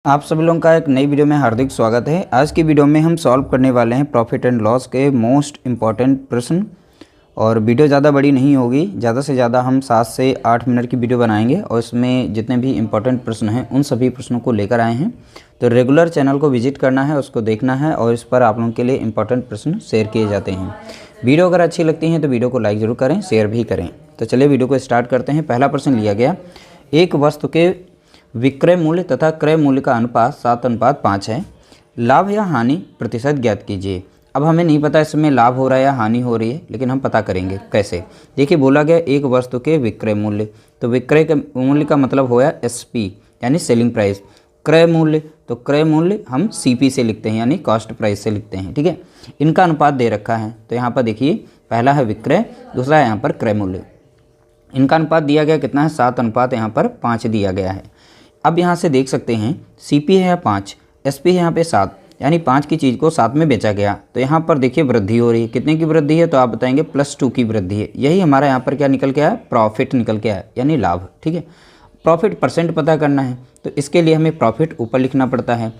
आप सभी लोगों का एक नई वीडियो में हार्दिक स्वागत है। आज की वीडियो में हम सॉल्व करने वाले हैं प्रॉफिट एंड लॉस के मोस्ट इम्पॉर्टेंट प्रश्न। और वीडियो ज़्यादा बड़ी नहीं होगी, ज़्यादा से ज़्यादा हम 7 से 8 मिनट की वीडियो बनाएंगे और इसमें जितने भी इम्पॉर्टेंट प्रश्न हैं उन सभी प्रश्नों को लेकर आए हैं। तो रेगुलर चैनल को विजिट करना है, उसको देखना है और इस पर आप लोगों के लिए इम्पॉर्टेंट प्रश्न शेयर किए जाते हैं। वीडियो अगर अच्छी लगती है तो वीडियो को लाइक ज़रूर करें, शेयर भी करें। तो चलिए वीडियो को स्टार्ट करते हैं। पहला प्रश्न लिया गया, एक वस्तु के विक्रय मूल्य तथा क्रय मूल्य का अनुपात 7:5 है। लाभ या हानि प्रतिशत ज्ञात कीजिए। अब हमें नहीं पता इसमें लाभ हो रहा है या हानि हो रही है, लेकिन हम पता करेंगे कैसे। देखिए बोला गया एक वस्तु के विक्रय मूल्य, तो विक्रय के मूल्य का मतलब होया एसपी यानी सेलिंग प्राइस। क्रय मूल्य, तो क्रय मूल्य हम सीपी से लिखते हैं यानी कॉस्ट प्राइस से लिखते हैं। ठीक है, इनका अनुपात दे रखा है। तो यहाँ पर देखिए पहला है विक्रय, दूसरा है यहाँ पर क्रय मूल्य। इनका अनुपात दिया गया कितना है, 7:5 यहाँ पर 5 दिया गया है। अब यहाँ से देख सकते हैं सीपी है 5, एसपी है यहाँ पे 7, यानी 5 की चीज़ को 7 में बेचा गया। तो यहाँ पर देखिए वृद्धि हो रही है। कितने की वृद्धि है, तो आप बताएंगे +2 की वृद्धि है। यही हमारा यहाँ पर क्या निकल के आया, प्रॉफिट निकल के आया यानी लाभ। ठीक है, प्रॉफिट परसेंट पता करना है तो इसके लिए हमें प्रॉफिट ऊपर लिखना पड़ता है।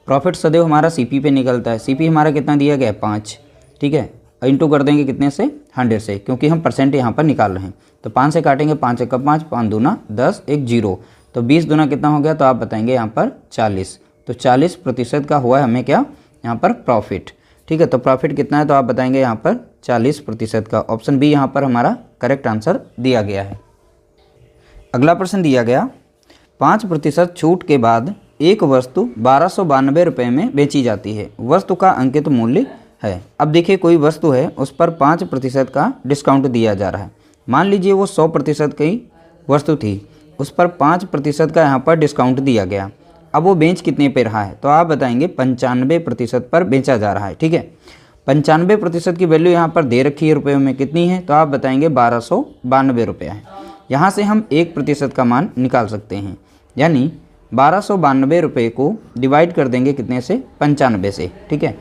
प्रॉफिट सदैव हमारा सीपी पे निकलता है। सीपी हमारा कितना दिया गया है, 5। ठीक है, इंटू कर देंगे कितने से, 100 से, क्योंकि हम परसेंट यहाँ पर निकाल रहे हैं। तो 5 से काटेंगे, 5 × 5, 5 दूना 10, 1 0, तो 20 दूना कितना हो गया, तो आप बताएंगे यहाँ पर 40। तो 40% का हुआ है हमें क्या यहाँ पर प्रॉफिट। ठीक है, तो प्रॉफिट कितना है, तो आप बताएंगे यहाँ पर 40% का। ऑप्शन बी यहाँ पर हमारा करेक्ट आंसर दिया गया है। अगला प्रश्न दिया गया, 5% छूट के बाद एक वस्तु 1292 रुपये में बेची जाती है। वस्तु का अंकित मूल्य है। अब देखिए कोई वस्तु है, उस पर 5% का डिस्काउंट दिया जा रहा है। मान लीजिए वो 100% की वस्तु थी, उस पर 5% का यहाँ पर डिस्काउंट दिया गया। अब वो बेच कितने पे रहा है, तो आप बताएंगे 95% पर बेचा जा रहा है। ठीक है, 95% की वैल्यू यहाँ पर दे रखी है रुपये में, कितनी है, तो आप बताएंगे 1292 रुपये है। यहाँ से हम 1% का मान निकाल सकते हैं, यानी 1292 रुपये को डिवाइड कर देंगे कितने से, 95 से। ठीक है,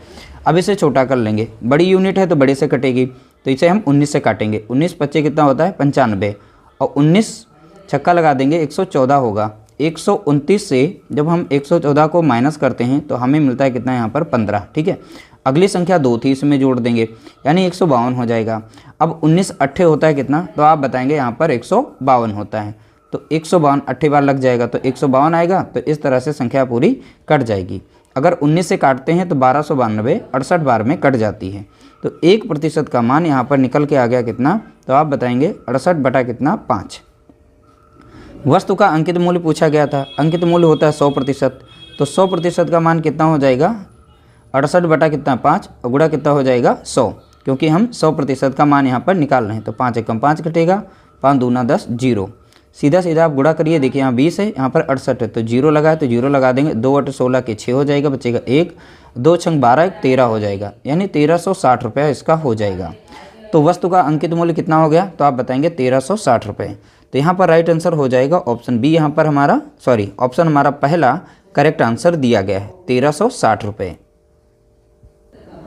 अब इसे छोटा कर लेंगे, बड़ी यूनिट है तो बड़े से कटेगी, तो इसे हम 19 से काटेंगे। 19 × 5 कितना होता है, 95, और 19 छक्का लगा देंगे 114 होगा। 129 से जब हम 114 को माइनस करते हैं तो हमें मिलता है कितना, यहाँ पर 15। ठीक है, अगली संख्या 2 थी, इसमें जोड़ देंगे यानी 152 हो जाएगा। अब 19 अट्ठे होता है कितना, तो आप बताएंगे यहाँ पर 152 होता है। तो 152 अट्ठे बार लग जाएगा तो 152 आएगा। तो इस तरह से संख्या पूरी कट जाएगी। अगर 19 से काटते हैं तो 1292 68 बार में कट जाती है। तो 1% का मान यहाँ पर निकल के आ गया कितना, तो आप बताएंगे 68 बटा कितना, 5। वस्तु का अंकित मूल्य पूछा गया था। अंकित मूल्य होता है 100%, तो 100% का मान कितना हो जाएगा, 68 बटा कितना, 5, और गुणा कितना हो जाएगा 100, क्योंकि हम 100% का मान यहाँ पर निकाल रहे हैं। तो 5 × 5 कटेगा, 5 दूना 10, 0। सीधा सीधा आप गुणा करिए, देखिए यहाँ 20 है, यहाँ पर 68 है, तो 0 लगा है तो 0 लगा देंगे। 2 × 8 16 के 6 हो जाएगा, बचेगा 1, 2 × 12 13 हो जाएगा, यानी 1360 रुपये इसका हो जाएगा। तो वस्तु का अंकित मूल्य कितना हो गया, तो आप बताएंगे 1360 रुपये। तो यहाँ पर राइट आंसर हो जाएगा ऑप्शन बी। यहाँ पर हमारा ऑप्शन हमारा पहला करेक्ट आंसर दिया गया है, 1360 रुपये।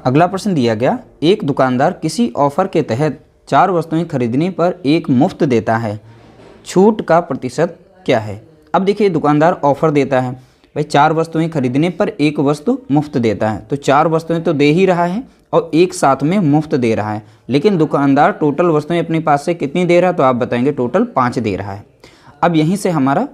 अगला प्रश्न दिया गया, एक दुकानदार किसी ऑफर के तहत 4 वस्तुएं खरीदने पर एक मुफ्त देता है, छूट का प्रतिशत क्या है। अब देखिए दुकानदार ऑफर देता है, भाई 4 वस्तुएं खरीदने पर एक वस्तु मुफ्त देता है। तो 4 वस्तुएं तो दे ही रहा है और एक साथ में मुफ्त दे रहा है, लेकिन दुकानदार टोटल वस्तुएं अपने पास से कितनी दे रहा है, तो आप बताएंगे टोटल 5 दे रहा है। अब यहीं से हमारा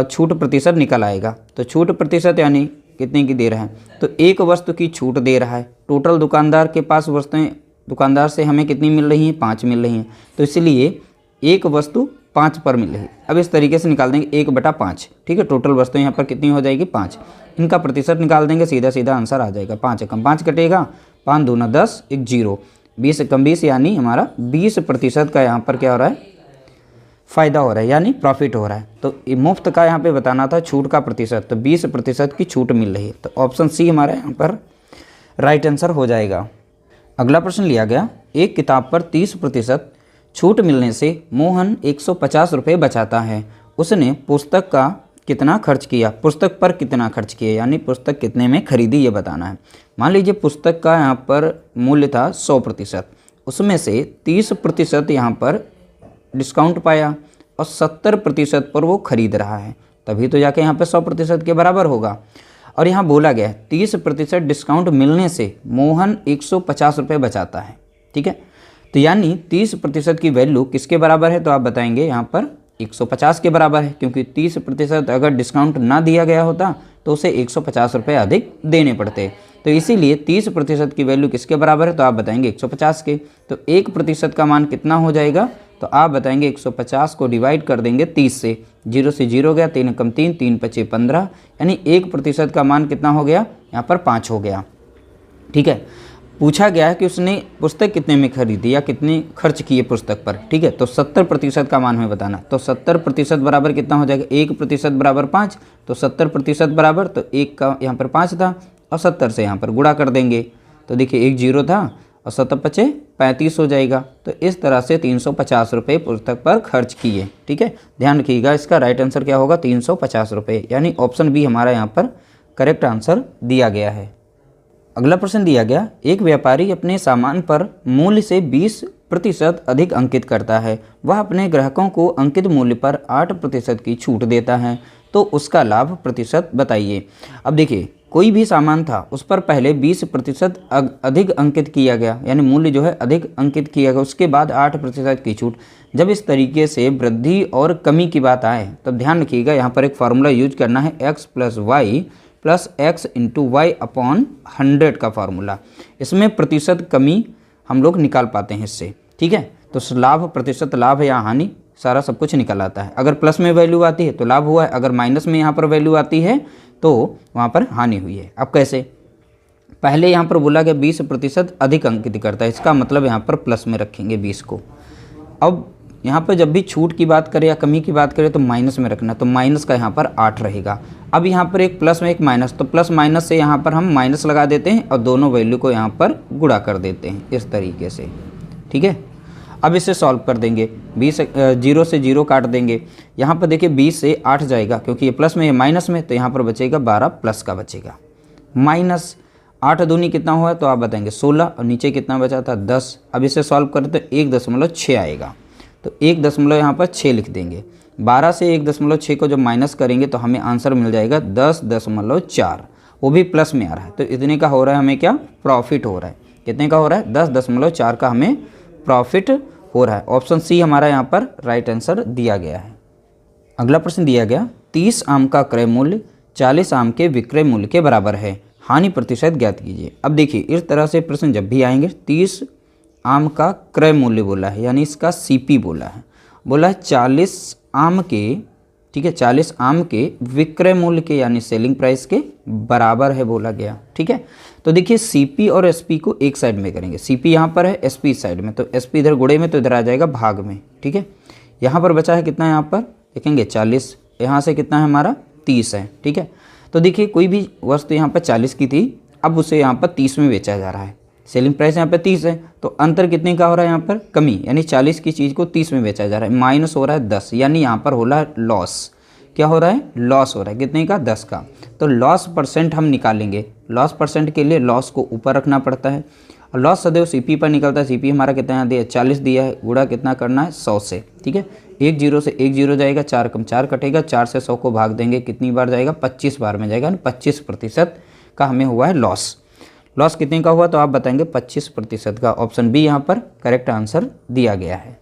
छूट प्रतिशत निकल आएगा। तो छूट प्रतिशत यानी कितने की दे रहा है, तो एक वस्तु की छूट दे रहा है। टोटल दुकानदार के पास वस्तुएं, दुकानदार से हमें कितनी मिल रही हैं, 5 मिल रही हैं, तो इसलिए एक वस्तु 5 पर मिल रही है। अब इस तरीके से निकाल देंगे 1/5। ठीक है, टोटल वस्तुएं यहाँ पर कितनी हो जाएगी, 5। इनका प्रतिशत निकाल देंगे, सीधा सीधा आंसर आ जाएगा। 5 × 5 कटेगा, 5 दूना 10, 1 0, 20 × 20 यानी हमारा 20% का यहाँ पर क्या हो रहा है, फ़ायदा हो रहा है, यानी प्रॉफिट हो रहा है। तो मुफ्त का यहाँ पे बताना था छूट का प्रतिशत, तो 20% की छूट मिल रही है। तो ऑप्शन सी हमारा यहाँ पर राइट आंसर हो जाएगा। अगला प्रश्न लिया गया, एक किताब पर 30% छूट मिलने से मोहन 150 रुपये बचाता है। उसने पुस्तक का कितना खर्च किया, पुस्तक पर कितना खर्च किया, यानी पुस्तक कितने में खरीदी ये बताना है। मान लीजिए पुस्तक का यहाँ पर मूल्य था 100%, उसमें से 30% यहाँ पर डिस्काउंट पाया और 70% पर वो खरीद रहा है। तभी तो जाके यहाँ पे 100% के बराबर होगा। और यहाँ बोला गया है 30% डिस्काउंट मिलने से मोहन 150 रुपये बचाता है। ठीक है, तो यानी 30% की वैल्यू किसके बराबर है, तो आप बताएंगे यहाँ पर 150 के बराबर है, क्योंकि 30% अगर डिस्काउंट ना दिया गया होता तो उसे 150 रुपये अधिक देने पड़ते। तो इसीलिए 30% की वैल्यू किसके बराबर है, तो आप बताएंगे 150 के। तो 1% का मान कितना हो जाएगा, तो आप बताएंगे 150 को डिवाइड कर देंगे 30 से, 0 से 0 गया, 3 कम 3, 3 पचे 15, यानी 1% का मान कितना हो गया, यहाँ पर 5 हो गया। ठीक है, पूछा गया है कि उसने पुस्तक कितने में खरीदी या कितने खर्च किए पुस्तक पर। ठीक है, तो 70% का मान हमें बताना। तो 70% बराबर कितना हो जाएगा, 1% बराबर 5, तो 70% बराबर, तो 1 का यहाँ पर 5 था और 70 से यहाँ पर गुणा कर देंगे। तो देखिए 1 0 था और 70 पचे 35 हो जाएगा। तो इस तरह से 350 रुपये पुस्तक पर खर्च किए। ठीक है, ध्यान रखिएगा, इसका राइट आंसर क्या होगा, 350 रुपये, यानी ऑप्शन बी हमारा यहाँ पर करेक्ट आंसर दिया गया है। अगला प्रश्न दिया गया, एक व्यापारी अपने सामान पर मूल्य से 20% अधिक अंकित करता है। वह अपने ग्राहकों को अंकित मूल्य पर 8% की छूट देता है, तो उसका लाभ प्रतिशत बताइए। अब देखिए, कोई भी सामान था उस पर पहले 20% अधिक अंकित किया गया, यानी मूल्य जो है अधिक अंकित किया गया, उसके बाद 8% की छूट। जब इस तरीके से वृद्धि और कमी की बात आए तो ध्यान रखिएगा, यहाँ पर एक फार्मूला यूज करना है, x + y + x × y/100 का फार्मूला। इसमें प्रतिशत कमी हम लोग निकाल पाते हैं इससे। ठीक है, तो लाभ, प्रतिशत लाभ या हानि, सारा सब कुछ निकल आता है। अगर प्लस में वैल्यू आती है तो लाभ हुआ है, अगर माइनस में यहाँ पर वैल्यू आती है तो वहाँ पर हानि हुई है। अब कैसे, पहले यहाँ पर बोला गया 20% अधिक अंकित करता है, इसका मतलब यहाँ पर प्लस में रखेंगे 20 को। अब यहाँ पर जब भी छूट की बात करें या कमी की बात करें तो माइनस में रखना, तो माइनस का यहाँ पर 8 रहेगा। अब यहाँ पर एक प्लस में एक माइनस, तो प्लस माइनस से यहाँ पर हम माइनस लगा देते हैं और दोनों वैल्यू को यहाँ पर गुणा कर देते हैं इस तरीके से। ठीक है, अब इसे सॉल्व कर देंगे, 0 से 0 काट देंगे। यहाँ पर देखिए 20 से 8 जाएगा, क्योंकि ये प्लस में ये माइनस में, तो यहाँ पर बचेगा 12 प्लस का बचेगा, माइनस 8 दूनी कितना हुआ, तो आप बताएंगे 16, और नीचे कितना बचा था 10। अब इसे सॉल्व करें तो 1.6 आएगा, तो 1 यहाँ पर 6 लिख देंगे। 12 से 1.6 को जब माइनस करेंगे तो हमें आंसर मिल जाएगा 10.4, वो भी प्लस में आ रहा है। तो इतने का हो रहा है हमें क्या, प्रॉफिट हो रहा है। कितने का हो रहा है, 10.4 का हमें प्रॉफिट हो रहा है। ऑप्शन सी हमारा यहाँ पर राइट आंसर दिया गया है। अगला प्रश्न दिया गया, 30 आम का क्रय मूल्य 40 आम के विक्रय मूल्य के बराबर है, हानि प्रतिशत ज्ञात कीजिए। अब देखिए, इस तरह से प्रश्न जब भी आएंगे, 30 आम का क्रय मूल्य बोला है, यानी इसका सीपी बोला है, 40 आम के, ठीक है, 40 आम के विक्रय मूल्य के यानी सेलिंग प्राइस के बराबर है बोला गया। ठीक है, तो देखिए सीपी और एसपी को एक साइड में करेंगे, सीपी यहाँ पर है, एसपी इस साइड में, तो एसपी इधर गुणे में, तो इधर आ जाएगा भाग में। ठीक है, यहाँ पर बचा है कितना, यहाँ पर देखेंगे 40, यहाँ से कितना है हमारा 30 है। ठीक है, तो देखिए कोई भी वस्तु यहाँ पर 40 की थी, अब उसे यहाँ पर 30 में बेचा जा रहा है, सेलिंग प्राइस यहाँ पे 30 है, तो अंतर कितने का हो रहा है, यहाँ पर कमी, यानी 40 की चीज़ को 30 में बेचा जा रहा है, माइनस हो रहा है 10, यानी यहाँ पर हो रहा है लॉस। क्या हो रहा है, लॉस हो रहा है, कितने का, 10 का। तो लॉस परसेंट हम निकालेंगे, लॉस परसेंट के लिए लॉस को ऊपर रखना पड़ता है, और लॉस सदैव सीपी पर निकलता है। सीपी हमारा कितना यहाँ दिया, 40 दिया है, गुणा कितना करना है, 100 से। ठीक है, 1 0 से 1 0 जाएगा, 4 कम 4 कटेगा, 4 से 100 को भाग देंगे, कितनी बार जाएगा, 25 बार में जाएगा, 25% का हमें हुआ है लॉस। लॉस कितने का हुआ, तो आप बताएंगे 25% का। ऑप्शन बी यहाँ पर करेक्ट आंसर दिया गया है।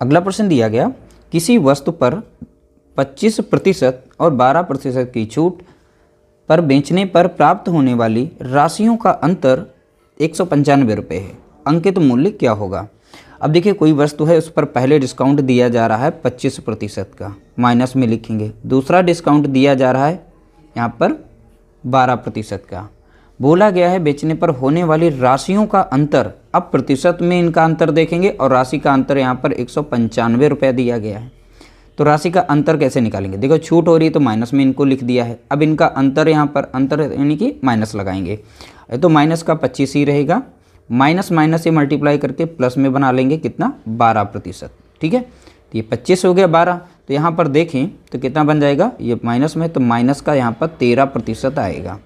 अगला प्रश्न दिया गया, किसी वस्तु पर 25% और 12% की छूट पर बेचने पर प्राप्त होने वाली राशियों का अंतर 195 रुपये है, अंकित मूल्य क्या होगा। अब देखिए, कोई वस्तु है, उस पर पहले डिस्काउंट दिया जा रहा है 25% का, माइनस में लिखेंगे। दूसरा डिस्काउंट दिया जा रहा है यहाँ पर 12% का। बोला गया है बेचने पर होने वाली राशियों का अंतर। अब प्रतिशत में इनका अंतर देखेंगे, और राशि का अंतर यहाँ पर 195 रुपये दिया गया है। तो राशि का अंतर कैसे निकालेंगे, देखो छूट हो रही है तो माइनस में इनको लिख दिया है। अब इनका अंतर यहाँ पर, अंतर यानी कि माइनस लगाएंगे, तो माइनस का 25 ही रहेगा, माइनस माइनस से मल्टीप्लाई करके प्लस में बना लेंगे, कितना, 12%। ठीक है, तो ये 25 हो गया 12, तो यहाँ पर देखें तो कितना बन जाएगा, ये माइनस में, तो माइनस का यहाँ पर 13% आएगा।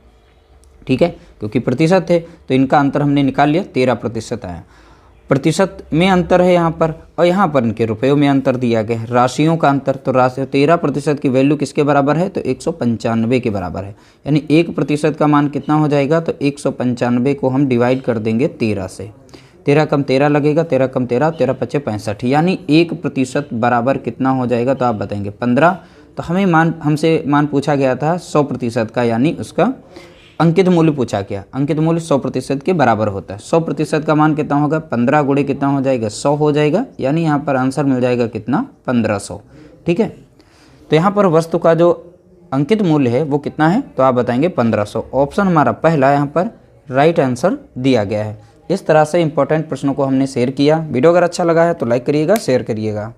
ठीक है, क्योंकि प्रतिशत है तो इनका अंतर हमने निकाल लिया, 13% आया। प्रतिशत में अंतर है यहाँ पर, और यहाँ पर इनके रुपयों में अंतर दिया गया है, राशियों का अंतर। तो राशि 13% की वैल्यू किसके बराबर है, तो 195 के बराबर है। यानी 1% का मान कितना हो जाएगा, तो 195 को हम डिवाइड कर देंगे 13 से। 13 कम 13 लगेगा, 13 कम 13, 13 पचे 65, यानी 1% बराबर कितना हो जाएगा, तो आप बताएंगे 15। तो हमें हमसे मान पूछा गया था 100% का, यानी उसका अंकित मूल्य पूछा गया। अंकित मूल्य 100% के बराबर होता है। 100% का मान कितना होगा, 15 गुणे कितना हो जाएगा, 100 हो जाएगा। यानी यहाँ पर आंसर मिल जाएगा कितना, 1500। ठीक है, तो यहाँ पर वस्तु का जो अंकित मूल्य है वो कितना है, तो आप बताएंगे 1500। ऑप्शन हमारा पहला यहाँ पर राइट आंसर दिया गया है। इस तरह से इंपॉर्टेंट प्रश्नों को हमने शेयर किया। वीडियो अगर अच्छा लगा है तो लाइक करिएगा, शेयर करिएगा।